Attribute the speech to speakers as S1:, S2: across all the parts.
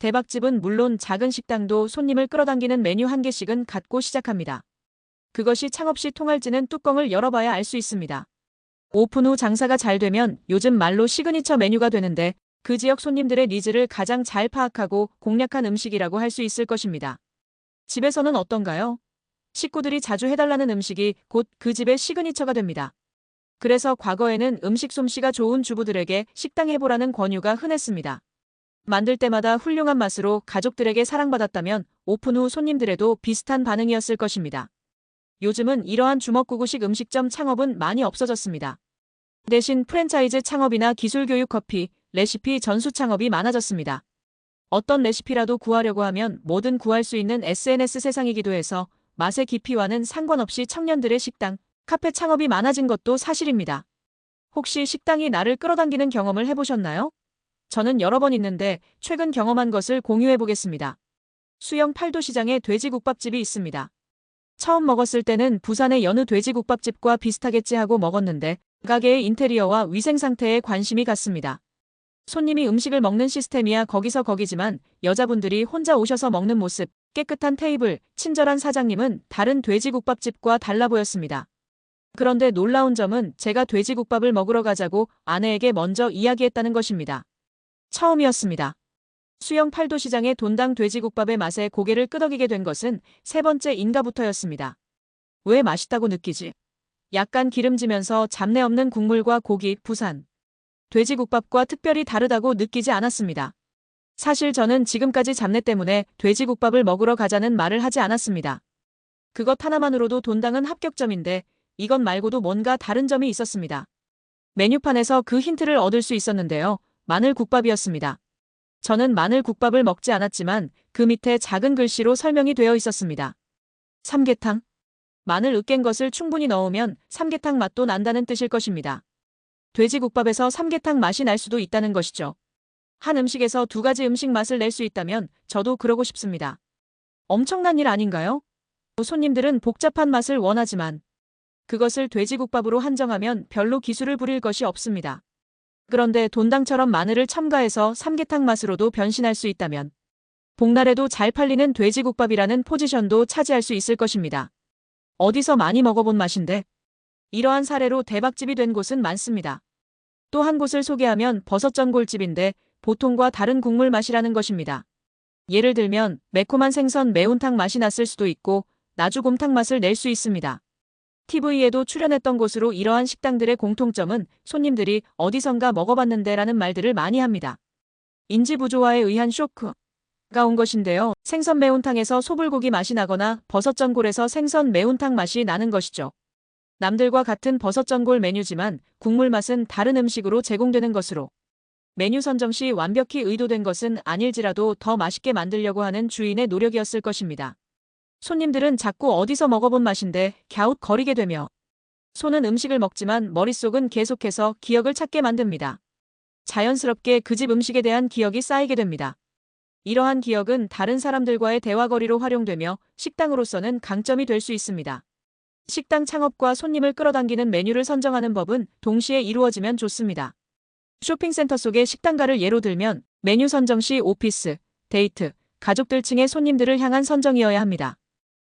S1: 대박집은 물론 작은 식당도 손님을 끌어당기는 메뉴 한 개씩은 갖고 시작합니다. 그것이 창업 시 통할지는 뚜껑을 열어봐야 알 수 있습니다. 오픈 후 장사가 잘 되면 요즘 말로 시그니처 메뉴가 되는데 그 지역 손님들의 니즈를 가장 잘 파악하고 공략한 음식이라고 할 수 있을 것입니다. 집에서는 어떤가요? 식구들이 자주 해달라는 음식이 곧 그 집의 시그니처가 됩니다. 그래서 과거에는 음식 솜씨가 좋은 주부들에게 식당 해보라는 권유가 흔했습니다. 만들 때마다 훌륭한 맛으로 가족들에게 사랑받았다면 오픈 후 손님들에도 비슷한 반응이었을 것입니다. 요즘은 이러한 주먹구구식 음식점 창업은 많이 없어졌습니다. 대신 프랜차이즈 창업이나 기술교육 커피, 레시피 전수 창업이 많아졌습니다. 어떤 레시피라도 구하려고 하면 뭐든 구할 수 있는 SNS 세상이기도 해서 맛의 깊이와는 상관없이 청년들의 식당, 카페 창업이 많아진 것도 사실입니다. 혹시 식당이 나를 끌어당기는 경험을 해보셨나요? 저는 여러 번 있는데 최근 경험한 것을 공유해 보겠습니다. 수영 팔도시장에 돼지국밥집이 있습니다. 처음 먹었을 때는 부산의 여느 돼지국밥집과 비슷하겠지 하고 먹었는데 가게의 인테리어와 위생 상태에 관심이 갔습니다. 손님이 음식을 먹는 시스템이야 거기서 거기지만 여자분들이 혼자 오셔서 먹는 모습, 깨끗한 테이블, 친절한 사장님은 다른 돼지국밥집과 달라 보였습니다. 그런데 놀라운 점은 제가 돼지국밥을 먹으러 가자고 아내에게 먼저 이야기했다는 것입니다. 처음이었습니다. 수영 팔도시장의 돈당 돼지국밥의 맛에 고개를 끄덕이게 된 것은 세 번째인가부터였습니다. 왜 맛있다고 느끼지? 약간 기름지면서 잡내 없는 국물과 고기, 부산 돼지국밥과 특별히 다르다고 느끼지 않았습니다. 사실 저는 지금까지 잡내 때문에 돼지국밥을 먹으러 가자는 말을 하지 않았습니다. 그것 하나만으로도 돈당은 합격점인데 이것 말고도 뭔가 다른 점이 있었습니다. 메뉴판에서 그 힌트를 얻을 수 있었는데요. 마늘국밥이었습니다. 저는 마늘국밥을 먹지 않았지만 그 밑에 작은 글씨로 설명이 되어 있었습니다. 삼계탕. 마늘 으깬 것을 충분히 넣으면 삼계탕 맛도 난다는 뜻일 것입니다. 돼지국밥에서 삼계탕 맛이 날 수도 있다는 것이죠. 한 음식에서 두 가지 음식 맛을 낼 수 있다면 저도 그러고 싶습니다. 엄청난 일 아닌가요? 손님들은 복잡한 맛을 원하지만 그것을 돼지국밥으로 한정하면 별로 기술을 부릴 것이 없습니다. 그런데 돈당처럼 마늘을 첨가해서 삼계탕 맛으로도 변신할 수 있다면 복날에도 잘 팔리는 돼지국밥이라는 포지션도 차지할 수 있을 것입니다. 어디서 많이 먹어본 맛인데 이러한 사례로 대박집이 된 곳은 많습니다. 또 한 곳을 소개하면 버섯전골집인데 보통과 다른 국물 맛이라는 것입니다. 예를 들면 매콤한 생선 매운탕 맛이 났을 수도 있고 나주곰탕 맛을 낼 수 있습니다. TV에도 출연했던 곳으로 이러한 식당들의 공통점은 손님들이 어디선가 먹어봤는데 라는 말들을 많이 합니다. 인지 부조화에 의한 쇼크가 온 것인데요. 생선 매운탕에서 소불고기 맛이 나거나 버섯전골에서 생선 매운탕 맛이 나는 것이죠. 남들과 같은 버섯전골 메뉴지만 국물 맛은 다른 음식으로 제공되는 것으로 메뉴 선정 시 완벽히 의도된 것은 아닐지라도 더 맛있게 만들려고 하는 주인의 노력이었을 것입니다. 손님들은 자꾸 어디서 먹어본 맛인데 갸웃거리게 되며 손은 음식을 먹지만 머릿속은 계속해서 기억을 찾게 만듭니다. 자연스럽게 그 집 음식에 대한 기억이 쌓이게 됩니다. 이러한 기억은 다른 사람들과의 대화거리로 활용되며 식당으로서는 강점이 될 수 있습니다. 식당 창업과 손님을 끌어당기는 메뉴를 선정하는 법은 동시에 이루어지면 좋습니다. 쇼핑센터 속의 식당가를 예로 들면 메뉴 선정 시 오피스, 데이트, 가족들 층의 손님들을 향한 선정이어야 합니다.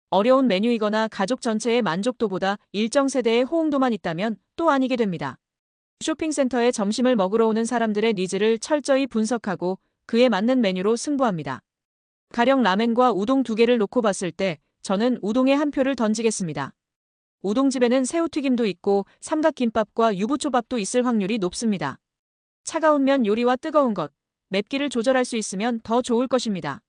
S1: 어려운 메뉴이거나 가족 전체의 만족도보다 일정 세대의 호응도만 있다면 또 아니게 됩니다. 쇼핑센터에 점심을 먹으러 오는 사람들의 니즈를 철저히 분석하고 그에 맞는 메뉴로 승부합니다. 가령 라멘과 우동 두 개를 놓고 봤을 때 저는 우동에 한 표를 던지겠습니다. 우동집에는 새우튀김도 있고 삼각김밥과 유부초밥도 있을 확률이 높습니다. 차가운 면 요리와 뜨거운 것, 맵기를 조절할 수 있으면 더 좋을 것입니다.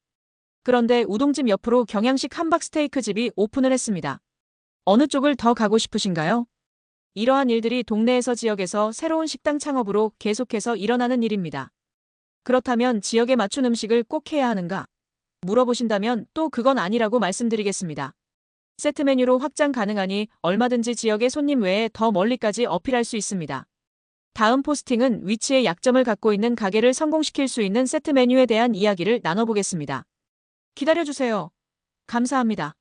S1: 그런데 우동집 옆으로 경양식 함박스테이크집이 오픈을 했습니다. 어느 쪽을 더 가고 싶으신가요? 이러한 일들이 동네에서 지역에서 새로운 식당 창업으로 계속해서 일어나는 일입니다. 그렇다면 지역에 맞춘 음식을 꼭 해야 하는가? 물어보신다면 또 그건 아니라고 말씀드리겠습니다. 세트 메뉴로 확장 가능하니 얼마든지 지역의 손님 외에 더 멀리까지 어필할 수 있습니다. 다음 포스팅은 위치의 약점을 갖고 있는 가게를 성공시킬 수 있는 세트 메뉴에 대한 이야기를 나눠보겠습니다. 기다려주세요. 감사합니다.